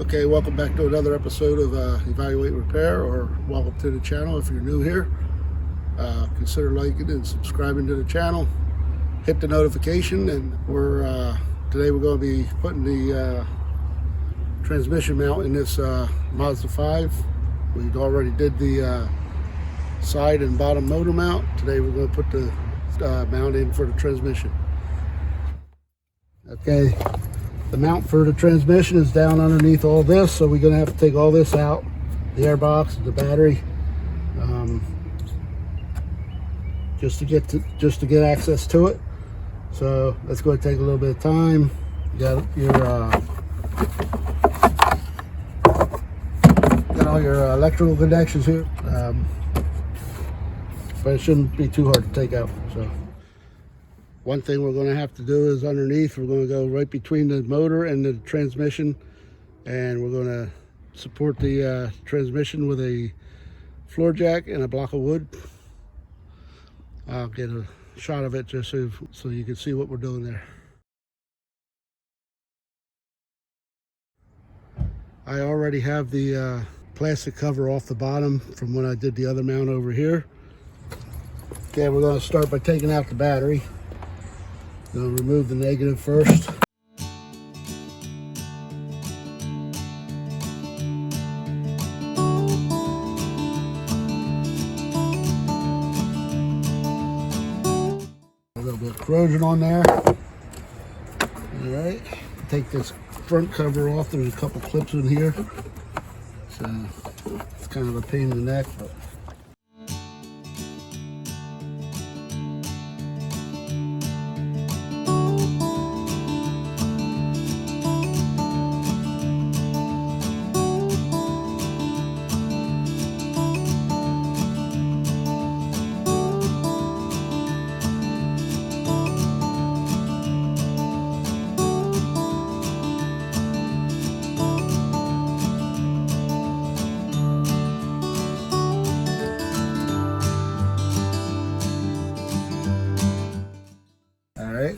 Okay, welcome back to another episode of Evaluate Repair, or welcome to the channel if you're new here. Consider liking and subscribing to the channel. Hit the notification, and today we're going to be putting the transmission mount in this Mazda 5. We already did the side and bottom motor mount. Today we're going to put the mount in for the transmission. Okay. The mount for the transmission is down underneath all this, so we're going to have to take all this out, the airbox, the battery, just to get access to it. So that's going to take a little bit of time. You got all your electrical connections here, but it shouldn't be too hard to take out. So one thing we're going to have to do is underneath, we're going to go right between the motor and the transmission, and we're going to support the transmission with a floor jack and a block of wood. I'll get a shot of it just so you can see what we're doing there. I already have the plastic cover off the bottom from when I did the other mount over here. Okay, we're going to start by taking out the battery. We'll remove the negative first. A little bit of corrosion on there. Alright, take this front cover off. There's a couple clips in here. So it's kind of a pain in the neck, but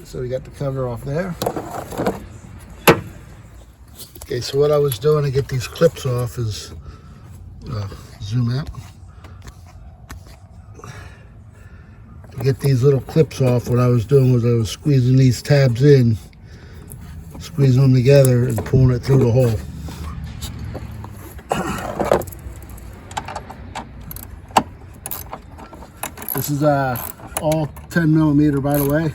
so we got the cover off there. Okay, so what I was doing to get these clips off is zoom out. To get these little clips off, what I was doing was I was squeezing these tabs in, squeezing them together and pulling it through the hole. This is all 10 millimeter, by the way.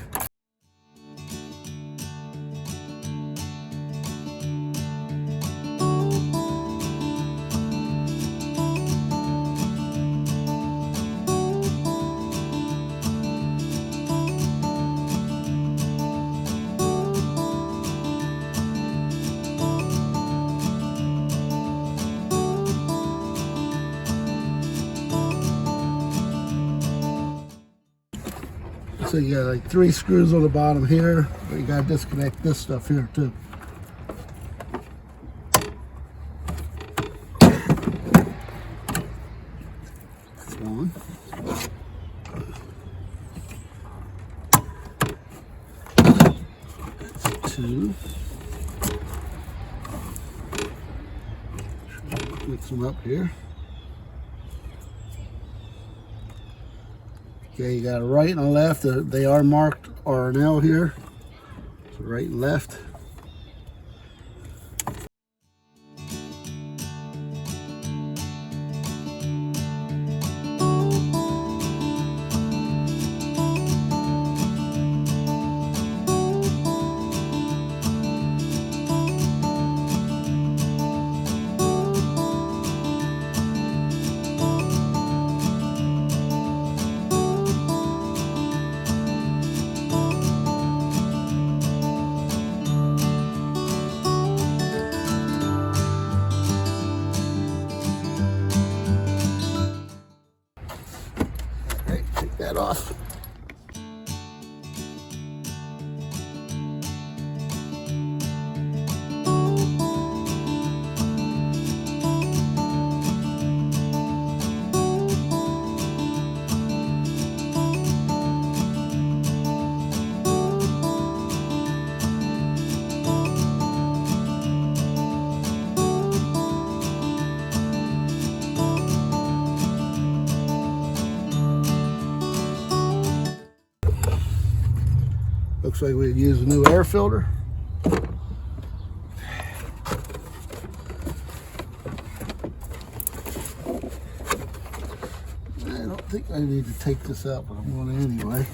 So you got like 3 screws on the bottom here, but you got to disconnect this stuff here too. That's 1. 2. Mix them up here. Okay, you got a right and a left. They are marked R&L here. So right and left. Looks like we use a new air filter. I don't think I need to take this out, but I'm going to anyway.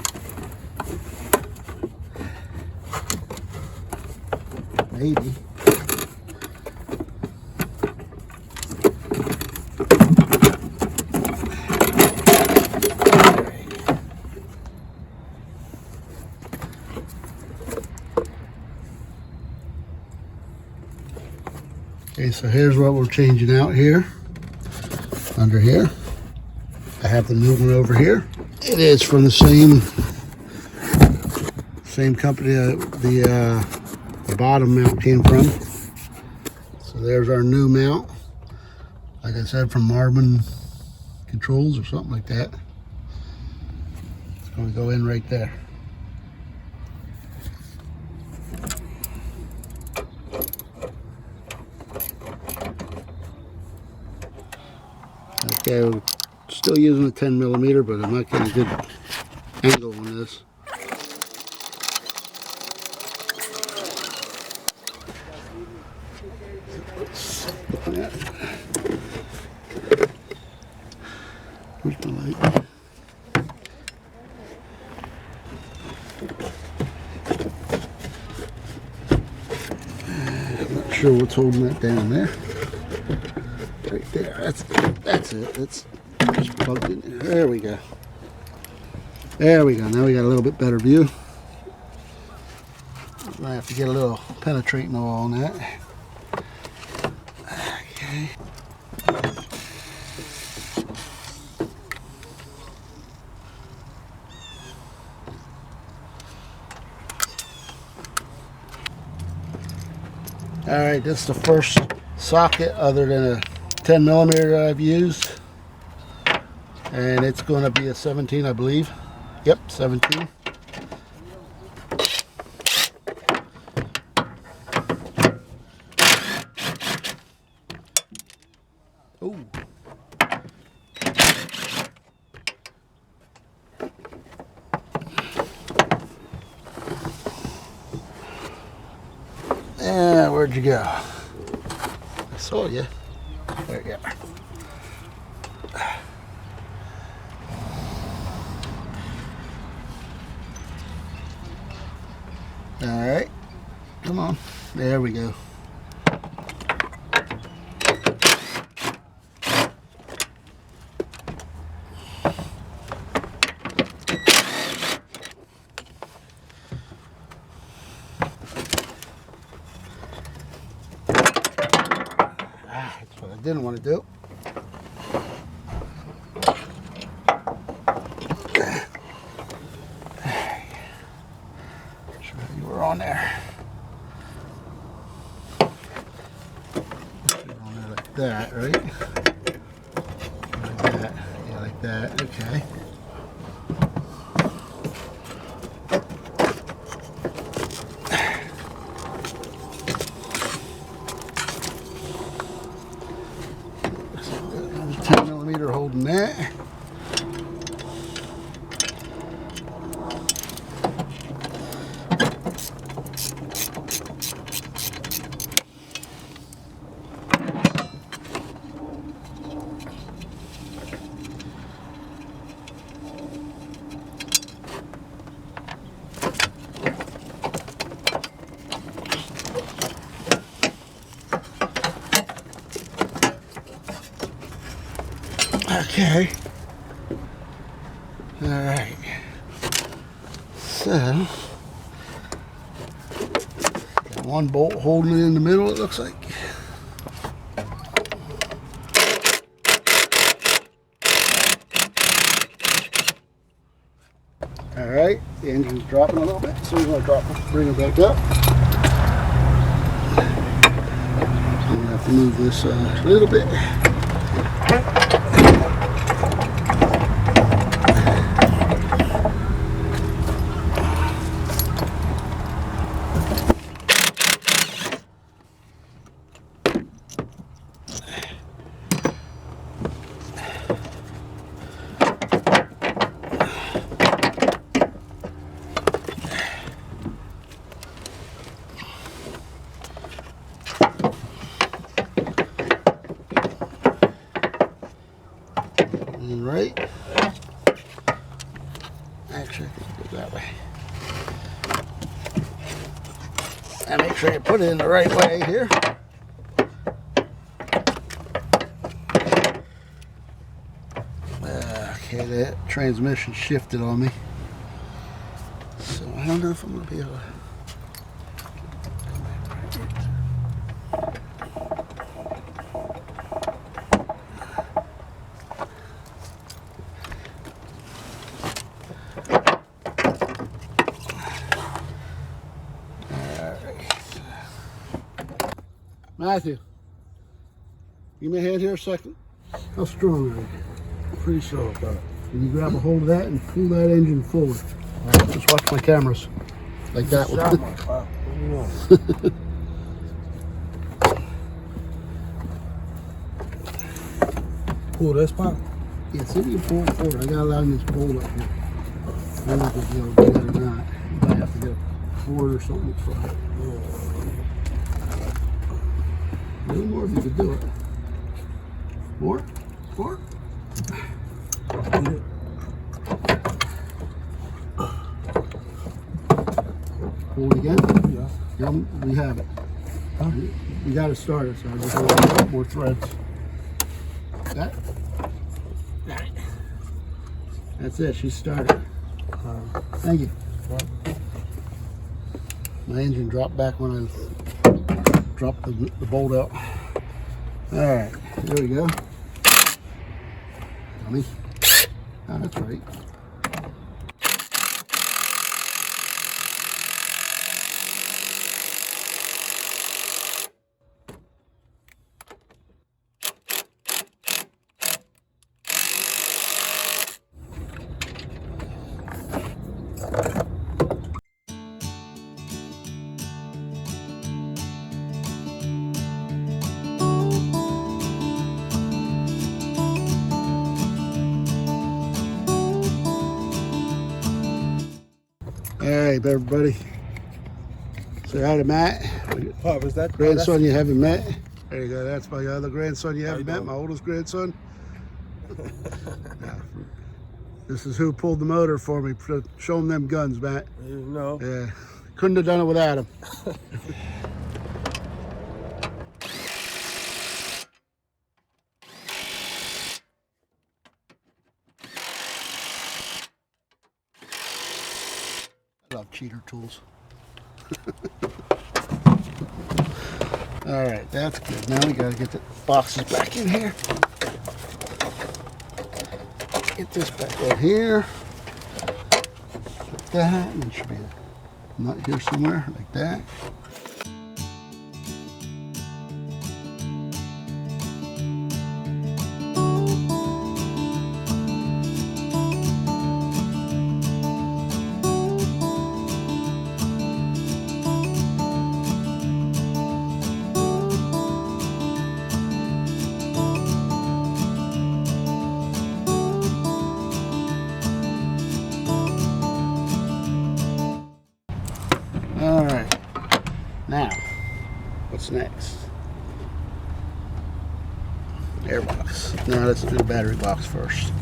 Maybe. Okay, so here's what we're changing out here. Under here, I have the new one over here. It is from the same company the bottom mount came from. So there's our new mount. Like I said, from Marvin Controls or something like that. It's going to go in right there. Okay, we're still using a 10mm, but I'm not getting a good angle on this. Where's my light? I'm not sure what's holding that down there. Right there. That's it. That's just plugged in there. There we go. There we go. Now we got a little bit better view. I'm gonna have to get a little penetrating oil on that. Okay. Alright, this is the first socket other than a 10mm that I've used. And it's going to be a 17, I believe. Yep, 17. Oh. Yeah, where'd you go? I saw you. There you are. All right, come on. There we go. That's what I didn't want to do. You were on there. On there like that, right? Like that. Yeah, like that. Okay. Another 10mm holding that. Okay. All right. So, got one bolt holding it in the middle, it looks like. All right, the engine's dropping a little bit, so we're going to bring it back up. So we have to move this a little bit. right. Actually, I think it goes that way. And make sure you put it in the right way here. Okay, that transmission shifted on me. So I don't know if I'm going to be able to. Matthew, give me a hand here a second. How strong are you? Pretty strong, brother. Can you grab a hold of that and pull that engine forward? All right, just watch my cameras. Like that one. What do you know? Pull this part? Yeah, see if you pull it forward. I got a lot of this bolt up here. I don't know if you'll be able to do that or not. You might have to get a cord or something for it. A little more if you could do it. More? More? Hold it again? Yeah. We have it. Huh? We got to start it, so I just want a couple more threads. That? Got it. That's it. She started. Thank you. My engine dropped back when I dropped the bolt out. Alright, there we go. Dummy. Oh, that's right. All right, everybody. Say hi to Matt. Oh, was that grandson you haven't met? There you go. That's my other grandson you haven't met. My oldest grandson. Yeah. This is who pulled the motor for me. Show him them guns, Matt. No. Yeah. Couldn't have done it without him. I love cheater tools. All right, that's good. Now we gotta get the boxes back in here. Get this back in here. Like that. And it should be a nut here somewhere, like that. All right, now, what's next? Airbox. Now let's do the battery box first.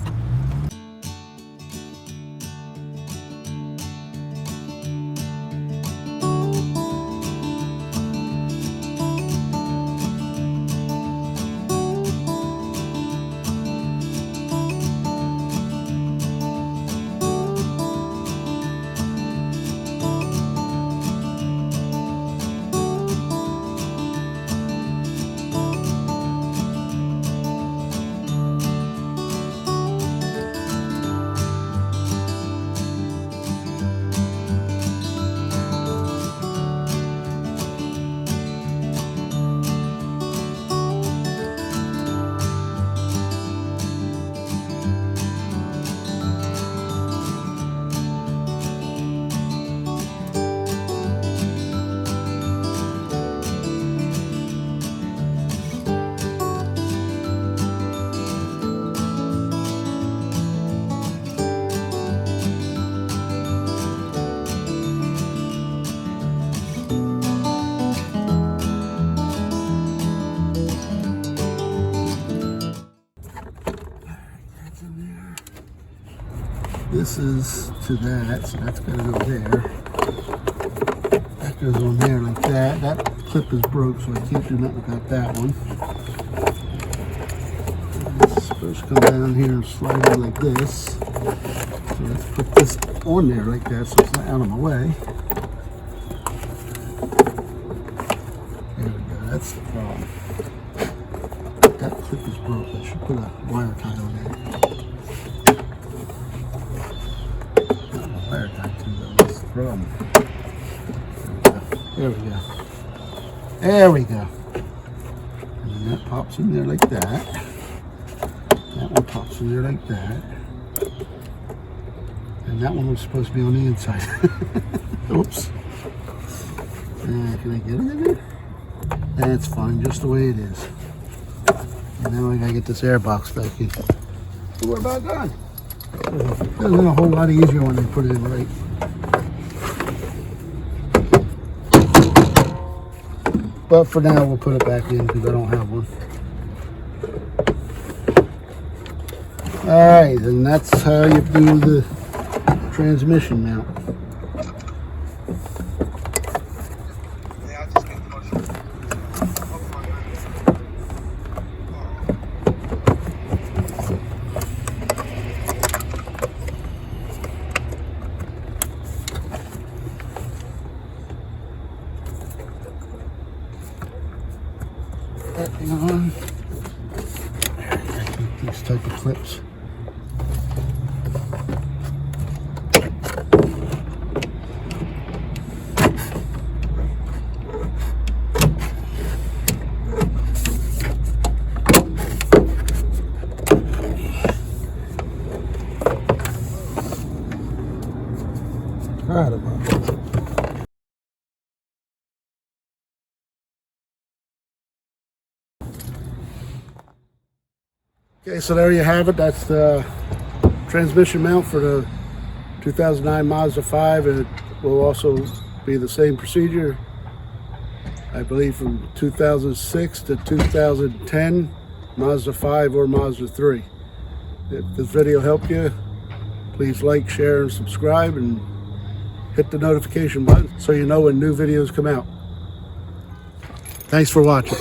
this is to that, so that's got to go there. That goes on there like that. That clip is broke, so I can't do nothing about that one. It's supposed to come down here and slide in like this. So let's put this on there like that so it's not out of my way. There we go, that's the problem. That clip is broke. I should put a wire tie on there. Not a wire tie too, though. That's the problem. There we go. There we go. And then that pops in there like that. That one pops in there like that. And that one was supposed to be on the inside. Oops. Can I get it in there? That's fine, just the way it is. And now I gotta get this air box back in. So we're about done. It's a whole lot easier when they put it in right. But for now, we'll put it back in because I don't have one. Alright, and that's how you do the transmission mount. That thing on. I keep these type of clips. Right about it. Okay, so there you have it. That's the transmission mount for the 2009 Mazda 5. It will also be the same procedure, I believe, from 2006 to 2010 Mazda 5 or Mazda 3. If this video helped you, please like, share, and subscribe, and hit the notification button so you know when new videos come out. Thanks for watching.